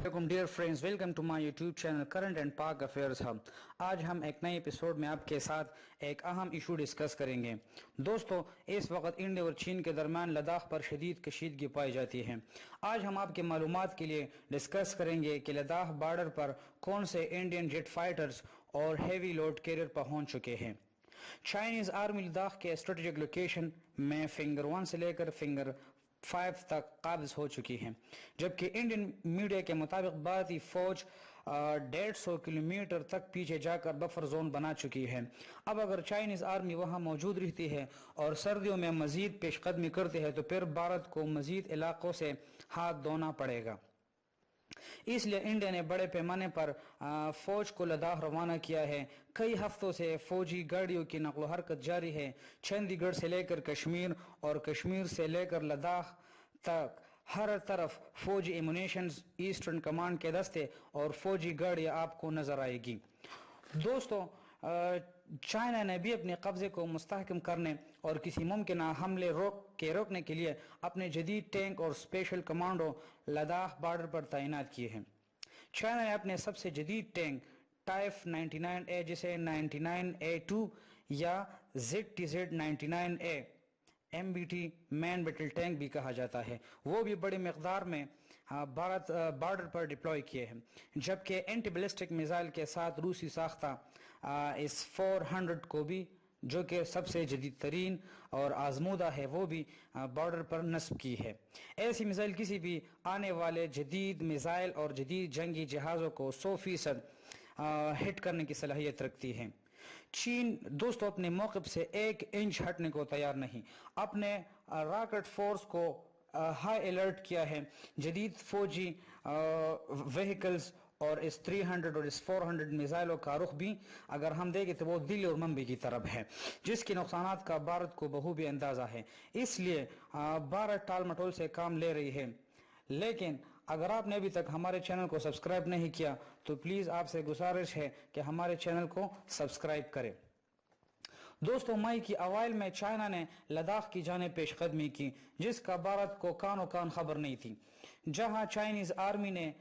Dear friends, welcome to my YouTube channel current and Pak affairs hub. आज हम एक नए एपिसोड में आपके साथ एक अहम इशू डिस्कस करेंगे। दोस्तों, इस वक्त इंडिया और चीन के दरमियान लद्दाख पर शदीद कशीदगी पाई जाती है। आज हम आपके मालूमात के लिए डिस्कस करेंगे कि लद्दाख बॉर्डर पर कौन से इंडियन जेट फाइटर्स और हेवी लोड कैरियर पहुंच चुके हैं। चाइनीज आर्मी लद्दाख के स्ट्रेटेजिक लोकेशन में फिंगर 1 से लेकर फिंगर 5 तक काबिज हो चुकी है, जबकि इंडियन मीडिया के मुताबिक भारतीय फौज 150 किलोमीटर तक पीछे जाकर बफर जोन बना चुकी है। अब अगर चाइनीज आर्मी वहां मौजूद रहती है और सर्दियों में मजीद पेशकदमी करती है तो फिर भारत को मजीद इलाकों से हाथ धोना पड़ेगा। इसलिए इंडिया ने बड़े पैमाने पर फौज को लद्दाख रवाना किया है। कई हफ्तों से फौजी गाड़ियों की नकलो हरकत जारी है। चंडीगढ़ से लेकर कश्मीर और कश्मीर से लेकर लद्दाख तक हर तरफ फौजी एमुनेशन, ईस्टर्न कमांड के दस्ते और फौजी गाड़ियां आपको नजर आएगी। दोस्तों, चाइना ने भी अपने कब्जे को मुस्तहकम करने और किसी मुमकिन हमले रोकने के लिए अपने जदीद टैंक और स्पेशल कमांडो लद्दाख बॉर्डर पर तैनात किए हैं। चाइना ने अपने सबसे जदीद टैंक टाइप 99A, जिसे 99A2 या ZTZ-99A MBT man battle tank भी कहा जाता है, वो भी बड़ी मकदार में भारत बॉर्डर पर डिप्लॉय किए हैं। जबकि एंटी बैलिस्टिक मिसाइल के साथ रूसी साख्ता इस 400 को भी, जो कि सबसे जदीद तरीन और आजमूदा है, वो भी बॉर्डर पर नस्ब की है। ऐसी मिसाइल किसी भी आने वाले जदीद मिसाइल और जदीद जंगी जहाज़ों को 100% हिट करने की सलाहियत रखती है। चीन दोस्तों अपने मौक़िफ़ से 1 इंच हटने को तैयार नहीं। अपने रॉकेट फोर्स को हाई अलर्ट किया है। जदीद फौजी व्हीकल्स और इस 300 और इस 400 मिसाइलों का रुख भी अगर हम देखें तो वो दिल्ली और मुंबई की तरफ है, जिसके नुकसानात का भारत को बखूबी अंदाजा है। इसलिए भारत टाल मटोल से काम ले रही है। लेकिन अगर आपने अभी तक हमारे चैनल को सब्सक्राइब नहीं किया तो प्लीज आपसे गुजारिश है कि हमारे चैनल को सब्सक्राइब करें। दोस्तों, मई की अवाइल में चाइना ने लद्दाख की जाने पेशकदमी की, जिसका भारत को कानो कान खबर नहीं थी। जहां चाइनीज आर्मी ने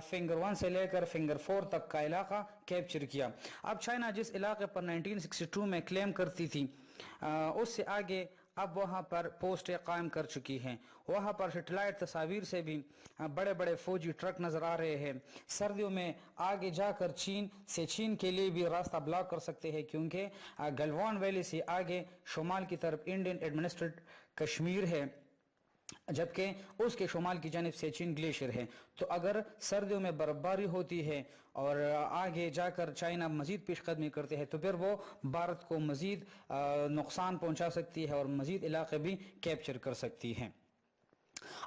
फिंगर 1 से लेकर फिंगर 4 तक का इलाका कैप्चर किया। अब चाइना जिस इलाके पर 1962 में क्लेम करती थी, उससे आगे अब वहां पर पोस्टें कायम कर चुकी हैं। वहां पर सैटेलाइट तस्वीर से भी बड़े बड़े फौजी ट्रक नजर आ रहे हैं। सर्दियों में आगे जाकर चीन के लिए भी रास्ता ब्लॉक कर सकते हैं, क्योंकि गलवान वैली से आगे शुमाल की तरफ इंडियन एडमिनिस्ट्रेटेड कश्मीर है, जबकि उसके शुमाल की जानिब से चीन ग्लेशियर है। तो अगर सर्दियों में बर्फबारी होती है और आगे जाकर चाइना मजीद पेशकदमी करते हैं तो फिर वो भारत को मजीद नुकसान पहुंचा सकती है और मजीद इलाके भी कैप्चर कर सकती है।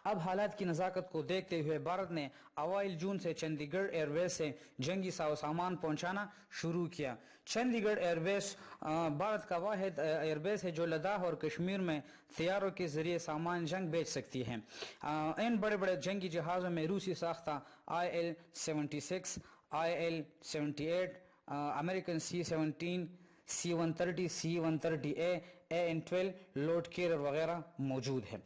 अब हालात की नज़ाकत को देखते हुए भारत ने अवाइल जून से चंडीगढ़ एयरबेस से जंगी सामान पहुंचाना शुरू किया। चंडीगढ़ एयरबेस भारत का वाहिद एयरबेस है जो लद्दाख और कश्मीर में तैयारों के जरिए सामान जंग भेज सकती है। इन बड़े बड़े जंगी जहाज़ों में रूसी साख्ता IL-76, IL-78, American C-17, C-130, C-130A, AN-12 load carrier वगैरह मौजूद है।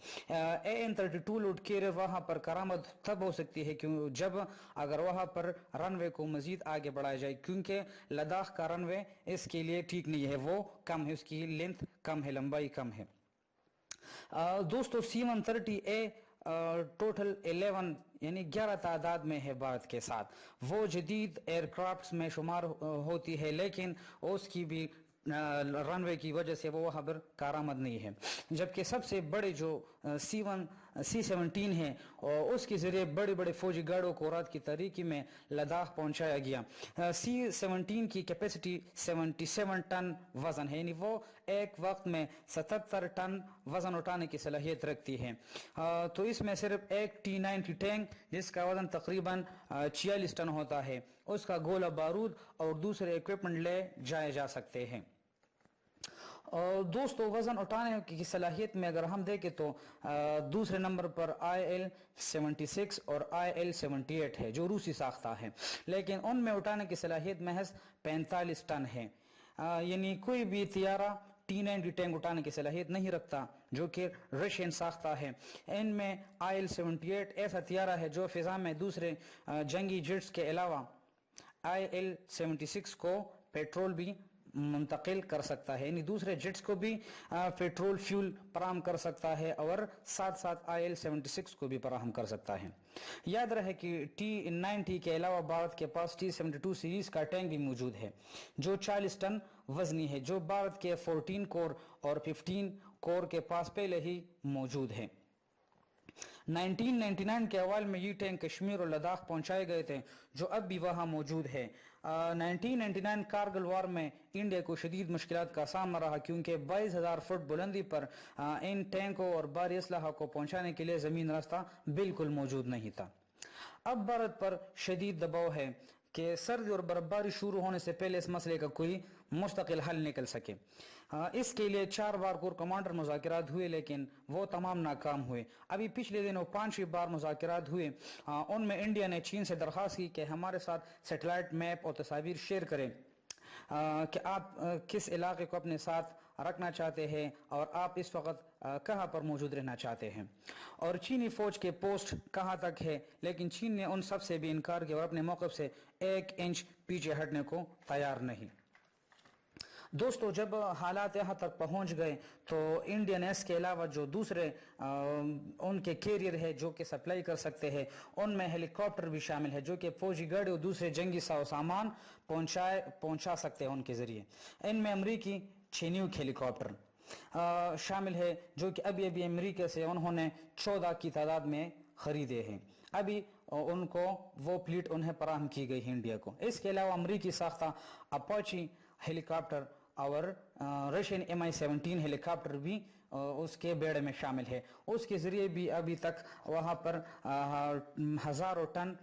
AN-32 लोड कैरियर वहां पर करामद तब हो सकती है क्यों जब अगर वहां पर रनवे को मजीद आगे बढ़ाया जाए, क्योंकि लद्दाख का रनवे इसके लिए ठीक नहीं है, वो कम है, उसकी लेंथ कम है, लंबाई कम है। दोस्तों, C-130A टोटल 11 यानी 11 तादाद में है भारत के साथ। वो जदीद एयरक्राफ्ट्स में शुमार होती है, लेकिन उसकी भी रनवे की वजह से वो वहां पर कारामद नहीं है। जबकि सबसे बड़े जो C-17 है और उसके जरिए बड़े बड़े फौजी गाड़ियों को रात की तारीकी में लद्दाख पहुंचाया गया। C-17 की कैपेसिटी 77 टन वजन है, यानी वो एक वक्त में 77 टन वजन उठाने की सलाहियत रखती है। तो इसमें सिर्फ एक T-90 टैंक जिसका वजन तकरीबन 46 टन होता है, उसका गोला बारूद और दूसरे इक्विपमेंट ले जाए जा सकते हैं। और दोस्तों, वजन उठाने की सलाहियत में अगर हम देखें तो दूसरे नंबर पर IL-76 और IL-78 है जो रूसी साख्ता है, लेकिन उनमें उठाने की सलाहियत महज 45 टन है। यानी कोई भी तियारा T-90 टैंक उठाने की सलाहियत नहीं रखता, जो कि रशियन साख्ता है। इनमें IL-78 ऐसा हथियार है जो फिजा में दूसरे जंगी जेट्स के अलावा IL-76 को पेट्रोल भी मुंतकिल कर सकता है, यानी दूसरे जेट्स को भी पेट्रोल फ्यूल फराहम कर सकता है और साथ साथ IL-76 को भी फराहम कर सकता है। याद रहे कि T-90 के अलावा भारत के पास T-72 सीरीज का टैंक भी मौजूद है जो 40 टन वजनी है, जो भारत के 14 कोर और 15 कोर के पास पहले ही मौजूद है। 1999 के अवाल में ये टैंक कश्मीर और लद्दाख पहुंचाए गए थे, जो अब भी वहां मौजूद है। 1999 कारगिल वार में इंडिया को शदीद मुश्किलात का सामना रहा, क्योंकि 22,000 फुट बुलंदी पर इन टैंकों और भारी असलहा को पहुंचाने के लिए जमीन रास्ता बिल्कुल मौजूद नहीं था। अब भारत पर शदीद दबाव है कि सर्दी और बर्फबारी शुरू होने से पहले इस मसले का कोई मुस्तकिल हल निकल सके। इसके लिए 4 बार कोर कमांडर मुज़ाकरात हुए, लेकिन वो तमाम नाकाम हुए। अभी पिछले दिनों 5 बार मुज़ाकरात हुए। उनमें इंडिया ने चीन से दरख्वास्त की कि हमारे साथ सैटेलाइट मैप और तस्वीर शेयर करें कि आप किस इलाके को अपने साथ रखना चाहते हैं और आप इस वक्त कहां पर मौजूद रहना चाहते हैं और चीनी फौज के पोस्ट कहां तक है, लेकिन चीन ने उन सब से भी इनकार किया और अपने मौक़िफ़ से 1 इंच पीछे हटने को तैयार नहीं। दोस्तों, जब हालात यहाँ तक पहुँच गए तो इंडियन एस के अलावा जो दूसरे उनके कैरियर है जो कि सप्लाई कर सकते हैं, उनमें हेलीकॉप्टर भी शामिल है जो कि फौजी गाड़ी और दूसरे जंगी सामान पहुंचा सकते हैं उनके जरिए। इनमें अमरीकी चिनूक हेलीकॉप्टर शामिल है जो कि अभी अमेरिका से उन्होंने 14 की तादाद में खरीदे हैं। अभी उनको वो फ्लीट उन्हें फराहम की गई है इंडिया को। इसके अलावा अमरीकी साख्ता अपाची हेलीकॉप्टर और रशियन MI-17 हेलीकॉप्टर भी उसके बेड़े में शामिल है। उसके जरिए भी अभी तक वहां पर हजारों टन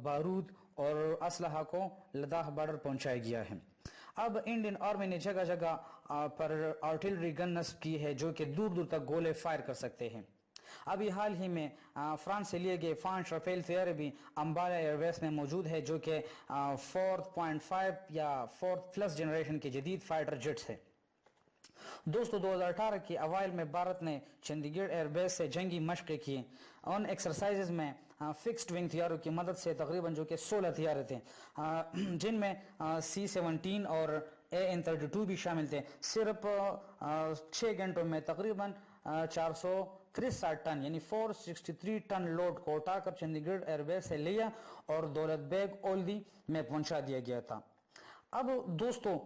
बारूद और असलहा को लद्दाख बॉर्डर पहुंचाया गया है। अब इंडियन आर्मी ने जगह जगह पर आर्टिलरी गन नस्ब की है जो कि दूर दूर तक गोले फायर कर सकते हैं। अभी हाल ही में फ्रांस से लिए गए 5 राफेल तैयारे भी अंबाला एयरबेस में मौजूद है जो कि 4.5 या 4th जनरेशन के जदीद फाइटर जेट्स है। दोस्तों, 2018 के अवाइल में भारत ने चंडीगढ़ एयरबेस से जंगी मशक़ें की। उन एक्सरसाइजेज में फिक्स्ड विंग तैयारों की मदद से तकरीबन जो कि 16 तैयारे थे, जिनमें C-17 और AN-32 भी शामिल थे। सिर्फ 6 घंटों में तकरीबन 463 टन यानी 463 टन लोड को उठाकर चंडीगढ़ एयरबेस से लिया और दौलत बेग ओल्दी में पहुंचा दिया गया था। अब दोस्तों,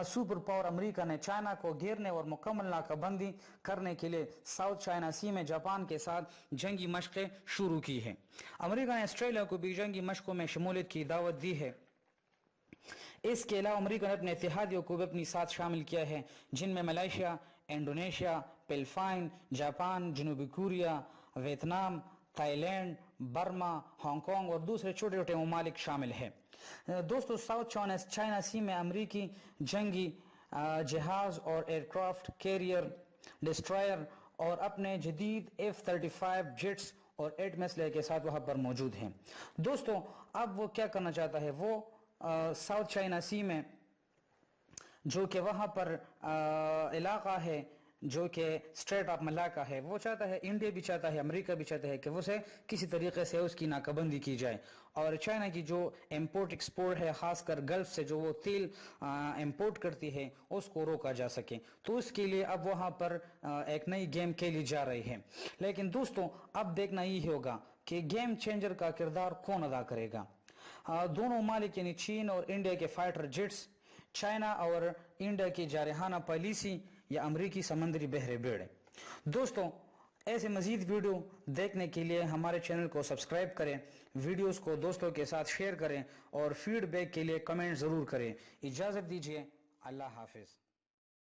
सुपर पावर अमेरिका ने चाइना को घेरने और मुकम्मल नाकाबंदी करने के लिए साउथ चाइना सी में जापान के साथ जंगी मशक़ें शुरू की है। अमेरिका ने ऑस्ट्रेलिया को भी जंगी मशक़ों में शमूलियत की दावत दी है। इसके अलावा अमेरिका ने अपने इत्तेहादियों को भी अपनी साथ शामिल किया है, जिनमें मलेशिया, इंडोनेशिया, फिलीपाइन, जापान, जनूबी Korea, Vietnam, Thailand, Burma, Hong Kong और दूसरे छोटे छोटे ममालिक शामिल है। दोस्तों, साउथ चाइना सी में अमेरिकी जंगी जहाज और एयरक्राफ्ट कैरियर, डिस्ट्रॉयर और अपने जदीद F-35 जेट्स और 8 असलहे के साथ वहां पर मौजूद हैं। दोस्तों, अब वो क्या करना चाहता है, वो साउथ चाइना सी में जो कि वहां पर इलाका है जो कि स्ट्रेट ऑफ मलाका है, वो चाहता है, इंडिया भी चाहता है, अमेरिका भी चाहता है कि उसे किसी तरीके से उसकी नाकाबंदी की जाए और चाइना की जो इंपोर्ट एक्सपोर्ट है, खासकर गल्फ से जो वो तेल इंपोर्ट करती है, उसको रोका जा सके। तो उसके लिए अब वहां पर एक नई गेम खेली जा रही है। लेकिन दोस्तों, अब देखना ही होगा कि गेम चेंजर का किरदार कौन अदा करेगा। दोनों ममालिक यानी चीन और इंडिया के फाइटर जेट्स, चाइना और इंडिया की जारहाना पॉलिसी या अमरीकी समंदरी बहरे बेड़े। दोस्तों, ऐसे मजीद वीडियो देखने के लिए हमारे चैनल को सब्सक्राइब करें, वीडियोस को दोस्तों के साथ शेयर करें और फीडबैक के लिए कमेंट ज़रूर करें। इजाज़त दीजिए, अल्लाह हाफिज़।